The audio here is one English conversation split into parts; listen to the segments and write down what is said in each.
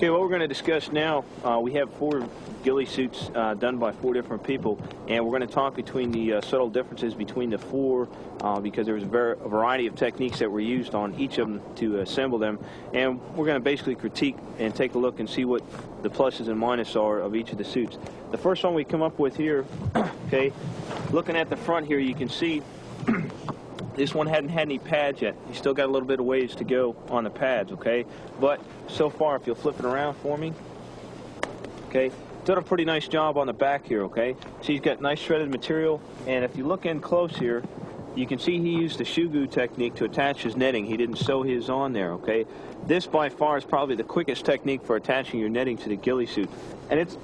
Okay, what we're going to discuss now, we have 4 ghillie suits done by 4 different people, and we're going to talk between the subtle differences between the 4 because there was a variety of techniques that were used on each of them to assemble them, and we're going to basically critique and take a look and see what the pluses and minuses are of each of the suits. The first one we come up with here, okay, looking at the front here, you can see this one hadn't had any pads yet. You still got a little bit of ways to go on the pads, okay? But so far, if you'll flip it around for me, okay, done a pretty nice job on the back here, okay? So he's got nice shredded material, and if you look in close here, you can see he used the shoe glue technique to attach his netting. He didn't sew his on there, okay? This by far is probably the quickest technique for attaching your netting to the ghillie suit, and it's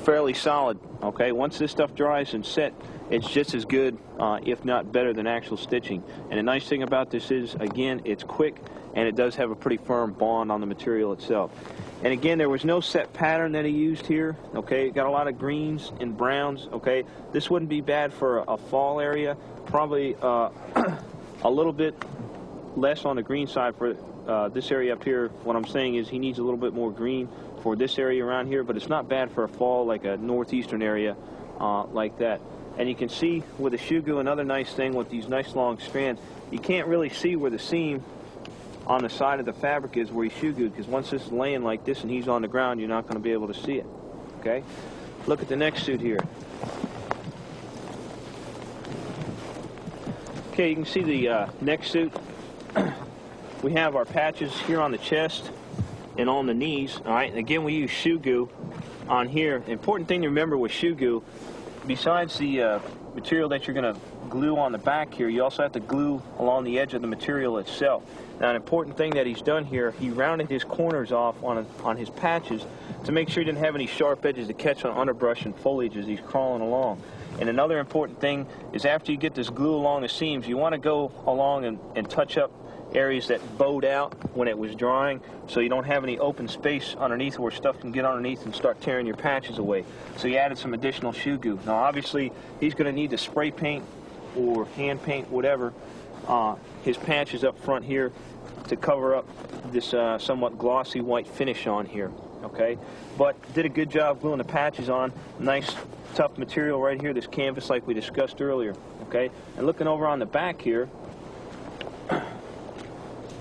fairly solid, okay? Once this stuff dries and set, it's just as good, if not better, than actual stitching. And the nice thing about this is, again, it's quick, and it does have a pretty firm bond on the material itself. And again, there was no set pattern that he used here, okay? Got a lot of greens and browns, okay? This wouldn't be bad for a fall area. Probably a little bit less on the green side for this area up here. What I'm saying is he needs a little bit more green for this area around here, but it's not bad for a fall, like a northeastern area like that. And you can see with the shoe glue, another nice thing with these nice long strands, you can't really see where the seam on the side of the fabric is where he shoe glued, because once this is laying like this and he's on the ground, you're not going to be able to see it. Okay? Look at the next suit here. Okay, you can see the next suit. We have our patches here on the chest and on the knees. All right, and again, we use shoe glue on here. The important thing to remember with shoe glue, besides the material that you're going to glue on the back here, you also have to glue along the edge of the material itself. Now, an important thing that he's done here, he rounded his corners off on his patches to make sure he didn't have any sharp edges to catch on underbrush and foliage as he's crawling along. And another important thing is, after you get this glue along the seams, you want to go along and touch up areas that bowed out when it was drying, so you don't have any open space underneath where stuff can get underneath and start tearing your patches away. So you added some additional shoe glue. Now obviously he's going to need to spray paint or hand paint, whatever, his patches up front here to cover up this somewhat glossy white finish on here, okay? But did a good job gluing the patches on. Nice tough material right here, this canvas like we discussed earlier, okay? And looking over on the back here,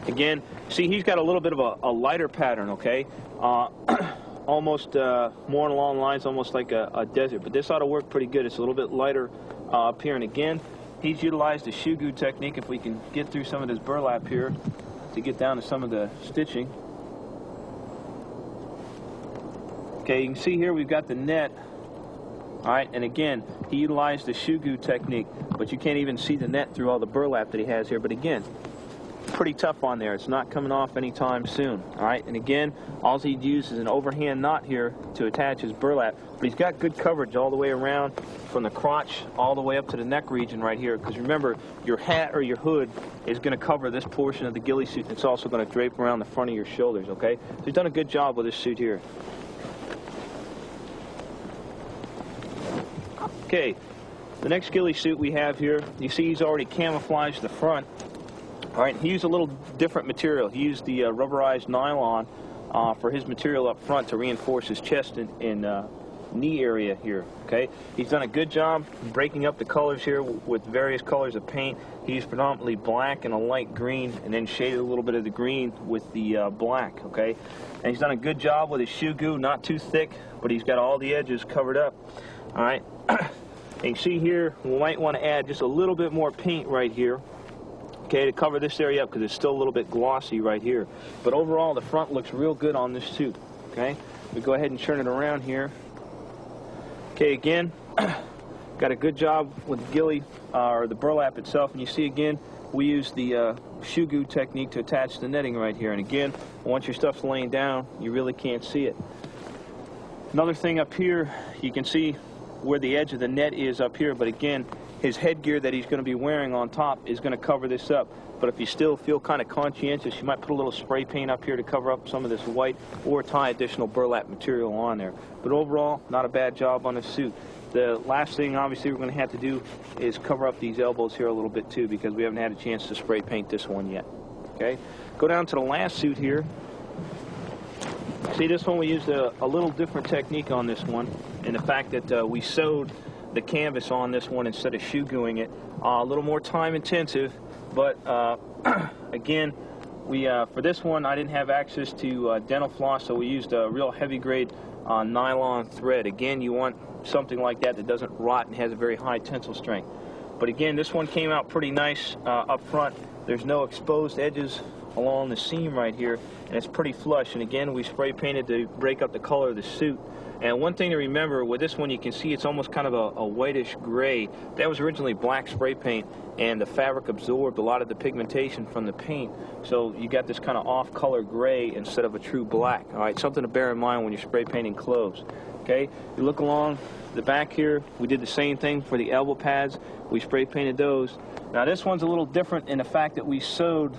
again, see, he's got a little bit of a lighter pattern, okay? Almost more along lines, almost like a desert. But this ought to work pretty good. It's a little bit lighter up here. And again, he's utilized the shoe glue technique. If we can get through some of this burlap here to get down to some of the stitching. Okay, you can see here we've got the net. All right, and again, he utilized the shoe glue technique, but you can't even see the net through all the burlap that he has here. But again, pretty tough on there. It's not coming off anytime soon. All right, and again, all he'd use is an overhand knot here to attach his burlap, but he's got good coverage all the way around from the crotch all the way up to the neck region right here, because remember, your hat or your hood is going to cover this portion of the ghillie suit, and it's also going to drape around the front of your shoulders, okay? So he's done a good job with this suit here. Okay, the next ghillie suit we have here, you see he's already camouflaged the front. All right, he used a little different material. He used the rubberized nylon for his material up front to reinforce his chest and knee area here, okay? He's done a good job breaking up the colors here with various colors of paint. He used predominantly black and a light green, and then shaded a little bit of the green with the black, okay? And he's done a good job with his shoe glue, not too thick, but he's got all the edges covered up, all right? And you can see here, we might want to add just a little bit more paint right here, okay, to cover this area up, because it's still a little bit glossy right here. But overall, the front looks real good on this suit, okay? We go ahead and turn it around here. Okay, again, got a good job with the ghillie, or the burlap itself, and you see again, we use the shoe glue technique to attach the netting right here. And again, once your stuff's laying down, you really can't see it. Another thing up here, you can see where the edge of the net is up here, but again, his headgear that he's going to be wearing on top is going to cover this up. But if you still feel kind of conscientious, you might put a little spray paint up here to cover up some of this white, or tie additional burlap material on there. But overall, not a bad job on this suit. The last thing, obviously, we're going to have to do is cover up these elbows here a little bit too, because we haven't had a chance to spray paint this one yet. Okay, go down to the last suit here. See, this one we used a little different technique on this one, and the fact that we sewed the canvas on this one instead of shoe gluing it. A little more time intensive, but again, for this one I didn't have access to dental floss, so we used a real heavy grade nylon thread. Again, you want something like that that doesn't rot and has a very high tensile strength. But again, this one came out pretty nice up front. There's no exposed edges along the seam right here, and it's pretty flush. And again, we spray painted to break up the color of the suit. And one thing to remember with this one, you can see it's almost kind of a whitish gray. That was originally black spray paint, and the fabric absorbed a lot of the pigmentation from the paint. So you got this kind of off-color gray instead of a true black. All right, something to bear in mind when you're spray painting clothes. Okay, you look along the back here, we did the same thing for the elbow pads. We spray painted those. Now this one's a little different in the fact that we sewed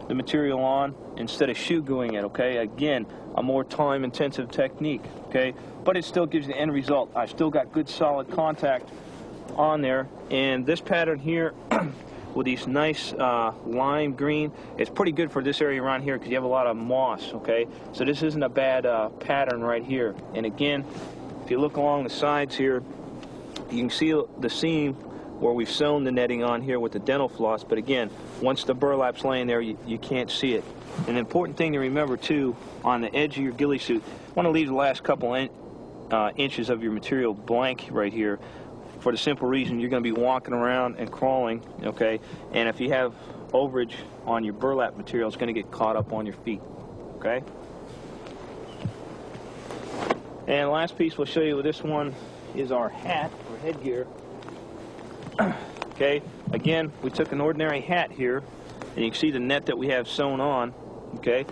the material on instead of shoe gluing it. Okay, again, a more time intensive technique. Okay, but it still gives you the end result. I still got good solid contact on there. And this pattern here with these nice lime green, it's pretty good for this area around here because you have a lot of moss. Okay, so this isn't a bad pattern right here. And again, if you look along the sides here, you can see the seam where we've sewn the netting on here with the dental floss. But again, once the burlap's laying there, you can't see it. An important thing to remember too, on the edge of your ghillie suit, you want to leave the last couple inches of your material blank right here, for the simple reason you're going to be walking around and crawling, okay? And if you have overage on your burlap material, it's going to get caught up on your feet, okay? And last piece we'll show you with this one is our hat or headgear. Okay, again, we took an ordinary hat here, and you can see the net that we have sewn on, okay?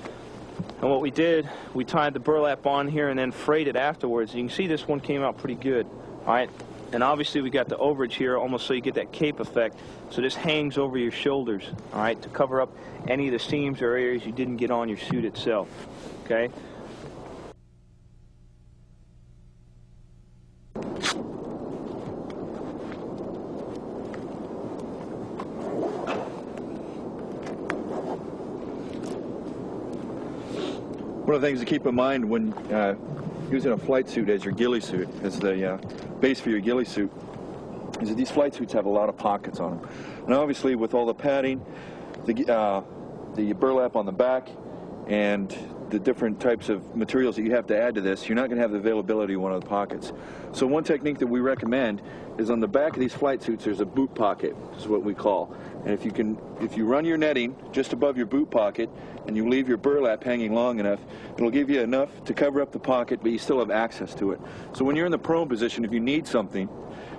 And what we did, we tied the burlap on here and then frayed it afterwards. You can see this one came out pretty good, all right? And obviously we got the overage here almost so you get that cape effect. So this hangs over your shoulders, all right, to cover up any of the seams or areas you didn't get on your suit itself, okay? One of the things to keep in mind when using a flight suit as your ghillie suit, as the base for your ghillie suit, is that these flight suits have a lot of pockets on them. And obviously with all the padding, the burlap on the back, and the different types of materials that you have to add to this, you're not going to have the availability of one of the pockets. So one technique that we recommend is on the back of these flight suits there's a boot pocket, is what we call. And if you run your netting just above your boot pocket and you leave your burlap hanging long enough, it'll give you enough to cover up the pocket, but you still have access to it. So when you're in the prone position, if you need something,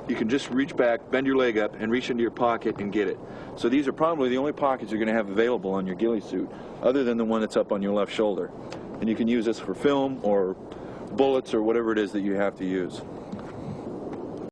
you can just reach back, bend your leg up, and reach into your pocket and get it. So these are probably the only pockets you're going to have available on your ghillie suit, other than the one that's up on your left shoulder. And you can use this for film or bullets or whatever it is that you have to use.